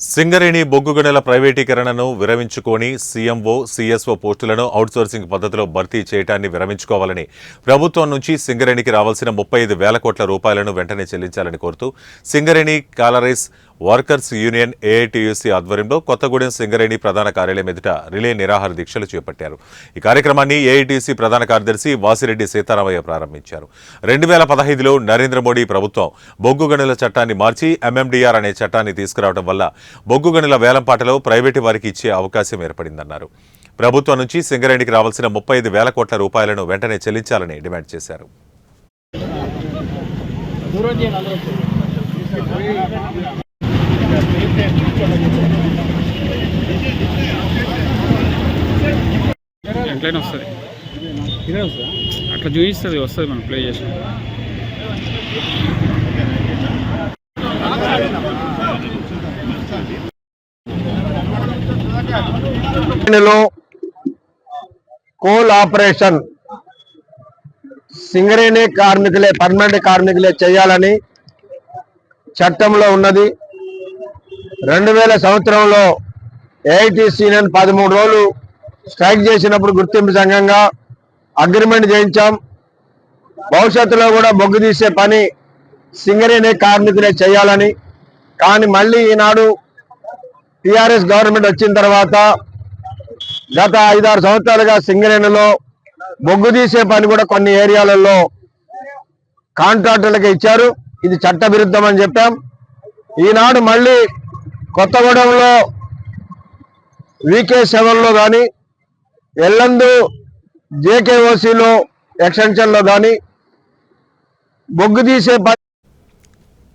సింగరేణి బొగ్గు గనుల ప్రైవేటీకరణను విరమించుకొని CMO, CSO పోస్టులను అవుట్సోర్సింగ్ పద్ధతిలో భర్తీ చేయడాన్ని విరమించుకోవాలని ప్రభుత్వం నుంచి సింగరేణికి రావాల్సిన 35,000 కోట్ల రూపాయలను వెంటనే చెల్లించాలని కోరుతూ Singareni collieries workers union AITUC ఆధ్వర్యంలో కొత్తగూడెం సింగరేణి ప్రధాన కార్యాలయం ఎదుట రిలే నిరాహార దీక్షలు చేపట్టారు. ఈ కార్యక్రమాన్ని ఏఐటీయూసీ ప్రధాన కార్యదర్శి వాసిరెడ్డి సీతారామయ్య ప్రారంభించారు. 2015లో నరేంద్ర మోడీ ప్రభుత్వం బొగ్గు గనుల చట్టాన్ని మార్చి ఎంఎండీఆర్ అనే చట్టాన్ని తీసుకురావడం వల్ల బొగ్గు గనుల వేలంపాటలో ప్రైవేటు వారికి ఇచ్చే అవకాశం ఏర్పడిందన్నారు. ప్రభుత్వం నుంచి సింగరేణికి రావాల్సిన 35,000 కోట్ల రూపాయలను వెంటనే చెల్లించాలని డిమాండ్ చేశారు. ఎట్లయినా వస్తుంది, అట్లా చూపిస్తుంది, వస్తుంది మనం ప్లే చేసాం. కోల్ ఆపరేషన్ సింగరేణి కార్మికులే, పర్మనెంట్ కార్మికులే చేయాలని చట్టంలో ఉన్నది. 2000 సంవత్సరంలో ఏఐటీసీ యూనియన్ 13 రోజులు స్ట్రైక్ చేసినప్పుడు గుర్తింపు సంఘంగా అగ్రిమెంట్ చేయించాం. భవిష్యత్తులో కూడా బొగ్గు తీసే పని సింగరేణి కార్మికులే చేయాలని. కానీ మళ్ళీ ఈనాడు టీఆర్ఎస్ గవర్నమెంట్ వచ్చిన తర్వాత గత 5-6 సంవత్సరాలుగా సింగరేణిలో బొగ్గు తీసే పని కూడా కొన్ని ఏరియాలలో కాంట్రాక్టర్లకు ఇచ్చారు. ఇది చట్ట విరుద్ధం అని చెప్పాం. ఈనాడు మళ్ళీ కొత్తగూడెంలో VK7లో కానీ ఎల్లందు JKOCలో ఎక్స్టెన్షన్లో కానీ బొగ్గు తీసే